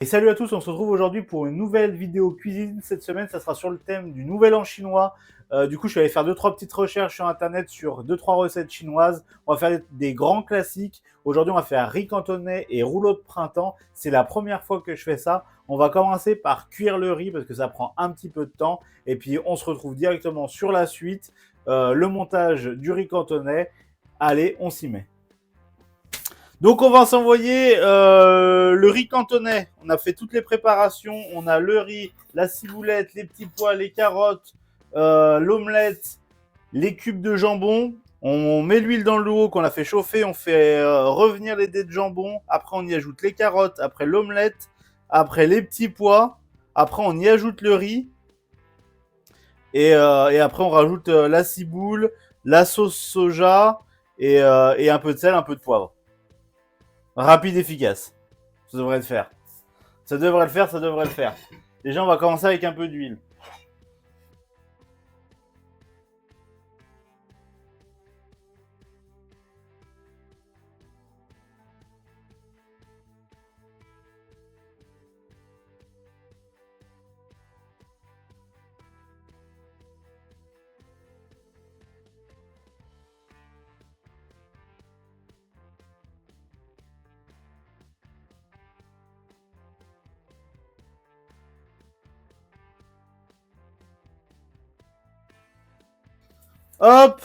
Et salut à tous, on se retrouve aujourd'hui pour une nouvelle vidéo cuisine. Cette semaine, ça sera sur le thème du Nouvel An chinois. Du coup, je suis allé faire 2-3 petites recherches sur internet sur 2-3 recettes chinoises. On va faire des grands classiques. Aujourd'hui, on va faire riz cantonais et rouleau de printemps. C'est la première fois que je fais ça. On va commencer par cuire le riz parce que ça prend un petit peu de temps. Et puis, on se retrouve directement sur la suite, le montage du riz cantonais. Allez, on s'y met. Donc on va s'envoyer le riz cantonais. On a fait toutes les préparations. On a le riz, la ciboulette, les petits pois, les carottes, l'omelette, les cubes de jambon. On met l'huile dans l'eau qu'on a fait chauffer. On fait revenir les dés de jambon. Après on y ajoute les carottes. Après l'omelette. Après les petits pois. Après on y ajoute le riz. Et après on rajoute la ciboule, la sauce soja et un peu de sel, un peu de poivre. Rapide, efficace. Ça devrait le faire. Ça devrait le faire, ça devrait le faire. Déjà, on va commencer avec un peu d'huile. Hop,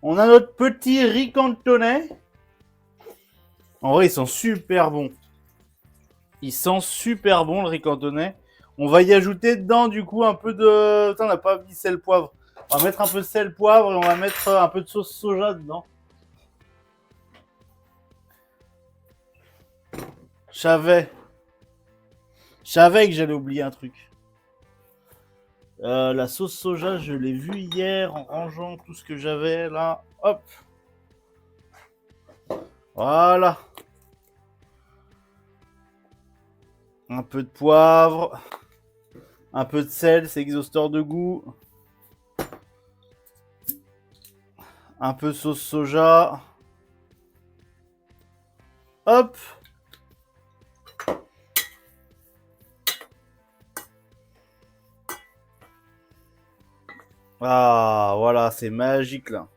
on a notre petit riz cantonais. En vrai, ils sont super bons. Ils sentent super bon le riz cantonais. On va y ajouter dedans du coup un peu de... Putain, on n'a pas mis sel poivre. On va mettre un peu de sel poivre et on va mettre un peu de sauce soja dedans. Je savais que j'allais oublier un truc. La sauce soja, je l'ai vue hier en rangeant tout ce que j'avais là. Hop. Voilà. Un peu de poivre. Un peu de sel, c'est exhausteur de goût. Un peu de sauce soja. Hop. Ah, voilà, c'est magique là.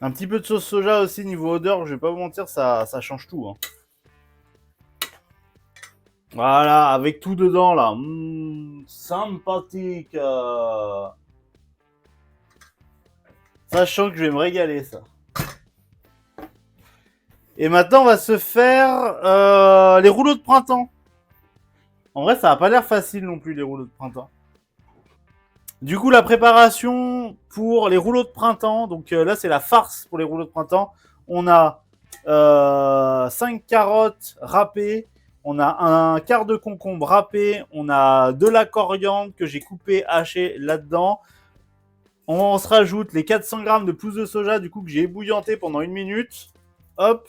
Un petit peu de sauce soja aussi niveau odeur, je vais pas vous mentir, ça change tout. Hein. Voilà, avec tout dedans là. Sympathique. Sachant que je vais me régaler ça. Et maintenant, on va se faire les rouleaux de printemps. En vrai, ça n'a pas l'air facile non plus, les rouleaux de printemps. Du coup, la préparation pour les rouleaux de printemps. Donc là, c'est la farce pour les rouleaux de printemps. On a 5 carottes râpées. On a un quart de concombre râpé. On a de la coriandre que j'ai coupé, haché là-dedans. On se rajoute les 400 grammes de pousses de soja du coup que j'ai ébouillanté pendant 1 minute. Hop.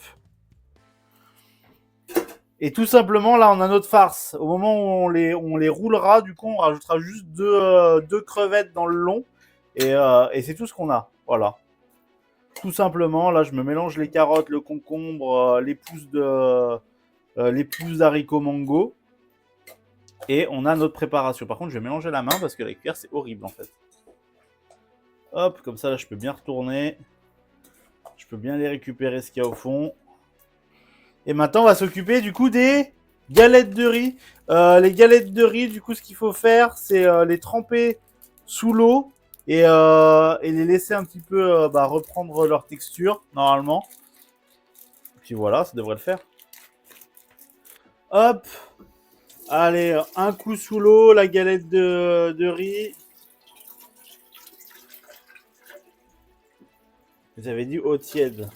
Et tout simplement, là, on a notre farce. Au moment où on les roulera, du coup, on rajoutera juste deux crevettes dans le long. Et c'est tout ce qu'on a. Voilà. Tout simplement, là, je me mélange les carottes, le concombre, les pousses d'haricots mango. Et on a notre préparation. Par contre, je vais mélanger la main parce que la cuillère, c'est horrible, en fait. Hop, comme ça, là, je peux bien retourner. Je peux bien les récupérer ce qu'il y a au fond. Et maintenant, on va s'occuper du coup des galettes de riz. Les galettes de riz, du coup, ce qu'il faut faire, c'est les tremper sous l'eau et les laisser un petit peu reprendre leur texture, normalement. Et puis voilà, ça devrait le faire. Hop. Allez, un coup sous l'eau, la galette de riz. Vous avez dit eau tiède.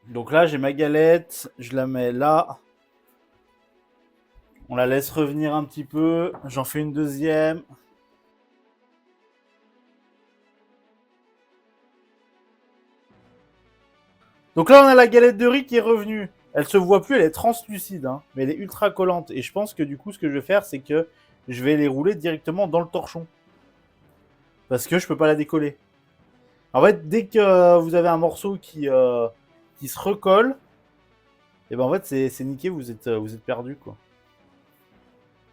Donc là, j'ai ma galette, je la mets là. On la laisse revenir un petit peu. J'en fais une deuxième. Donc là, on a la galette de riz qui est revenue. Elle se voit plus, elle est translucide, hein, mais elle est ultra collante. Et je pense que du coup, ce que je vais faire, c'est que je vais les rouler directement dans le torchon. Parce que je peux pas la décoller. En fait, dès que vous avez un morceau qui se recolle, et ben en fait c'est niqué, vous êtes perdu quoi.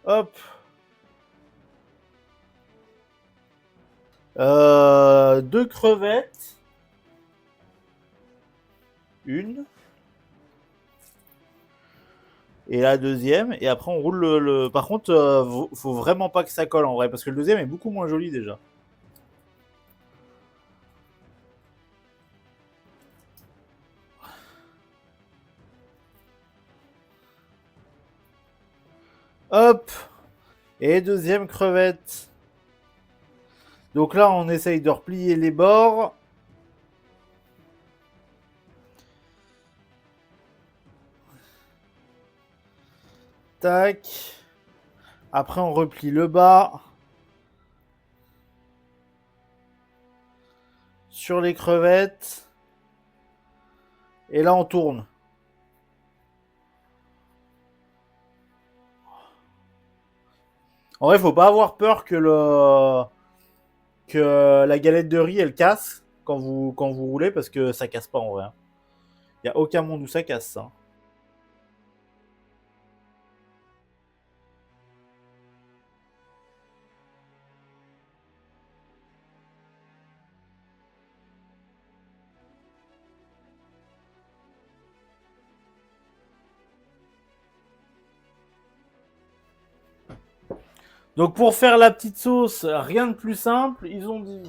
Hop. Deux crevettes. Une. Et la deuxième. Et après on roule Par contre, faut vraiment pas que ça colle en vrai. Parce que le deuxième est beaucoup moins joli déjà. Hop. Et deuxième crevette. Donc là on essaye de replier les bords. Tac. Après on replie le bas. Sur les crevettes. Et là on tourne. En vrai, faut pas avoir peur que la galette de riz elle casse quand vous roulez parce que ça casse pas en vrai. Il y a aucun monde où ça casse ça. Donc pour faire la petite sauce, rien de plus simple, ils ont dit.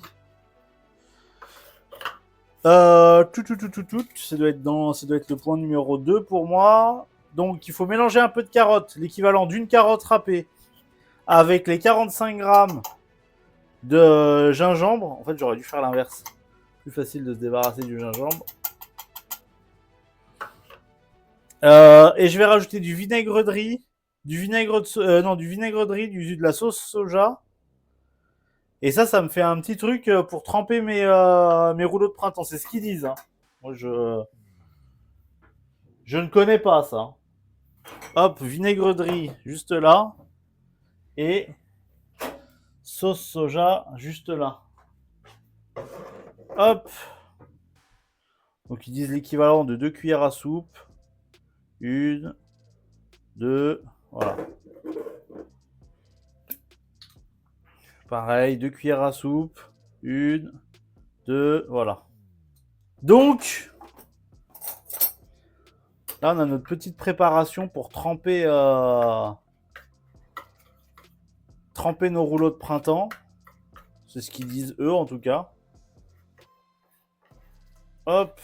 Ça doit être le point numéro 2 pour moi. Donc il faut mélanger un peu de carottes, l'équivalent d'une carotte râpée, avec les 45 grammes de gingembre. En fait, j'aurais dû faire l'inverse. Plus facile de se débarrasser du gingembre. Et je vais rajouter du vinaigre de riz, du vinaigre de riz, de la sauce soja. Et ça me fait un petit truc pour tremper mes rouleaux de printemps. C'est ce qu'ils disent. Hein. Moi, je ne connais pas ça. Hop, vinaigre de riz juste là. Et sauce soja juste là. Hop. Donc ils disent l'équivalent de 2 cuillères à soupe. Une, deux, voilà. Pareil, 2 cuillères à soupe. Une, deux, voilà. Donc, là, on a notre petite préparation pour tremper nos rouleaux de printemps. C'est ce qu'ils disent eux, en tout cas. Hop.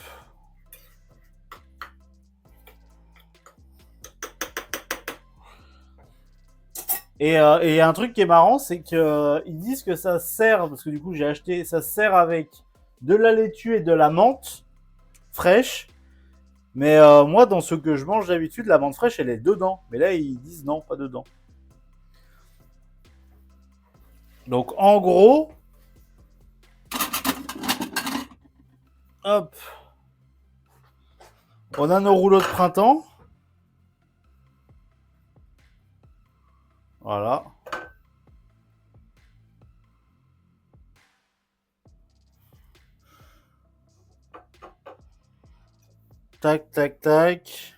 Et un truc qui est marrant, c'est qu'ils disent que ça sert, parce que du coup j'ai acheté, ça sert avec de la laitue et de la menthe fraîche. Mais moi, dans ce que je mange d'habitude, la menthe fraîche, elle est dedans. Mais là, ils disent non, pas dedans. Donc en gros, hop, on a nos rouleaux de printemps. Voilà. Tac, tac, tac.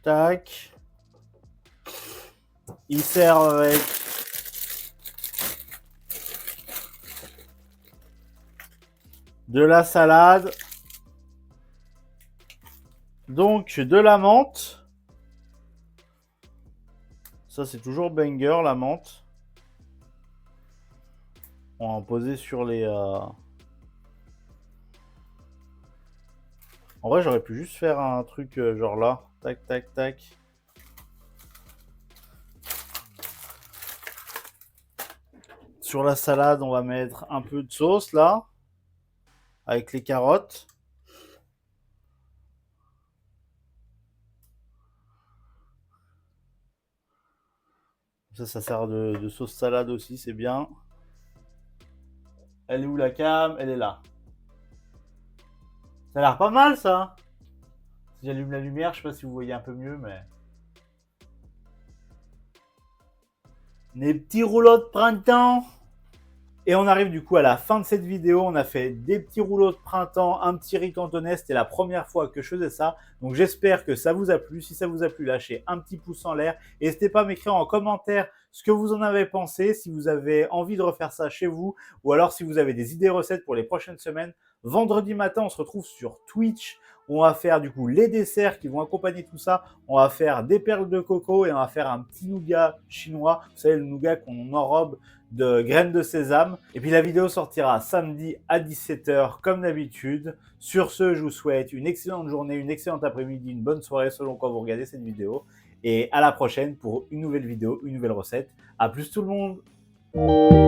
Tac. Ils servent avec de la salade. Donc de la menthe. Ça c'est toujours banger la menthe. On va en poser sur les... En vrai j'aurais pu juste faire un truc genre là. Tac tac tac. Sur la salade on va mettre un peu de sauce là. Avec les carottes. Ça sert de sauce salade aussi, c'est bien. Elle est où la cam? Elle est là. Ça a l'air pas mal ça. Si j'allume la lumière, je sais pas si vous voyez un peu mieux, mais... Les petits rouleaux de printemps. Et on arrive du coup à la fin de cette vidéo. On a fait des petits rouleaux de printemps, un petit riz cantonais. C'était la première fois que je faisais ça. Donc j'espère que ça vous a plu. Si ça vous a plu, lâchez un petit pouce en l'air. N'hésitez pas à m'écrire en commentaire ce que vous en avez pensé, si vous avez envie de refaire ça chez vous, ou alors si vous avez des idées recettes pour les prochaines semaines. Vendredi matin, on se retrouve sur Twitch. On va faire du coup les desserts qui vont accompagner tout ça. On va faire des perles de coco et on va faire un petit nougat chinois. Vous savez, le nougat qu'on enrobe de graines de sésame. Et puis la vidéo sortira samedi à 17 h comme d'habitude. Sur ce, je vous souhaite une excellente journée, une excellente après-midi, une bonne soirée selon quand vous regardez cette vidéo. Et à la prochaine pour une nouvelle vidéo, une nouvelle recette. À plus tout le monde!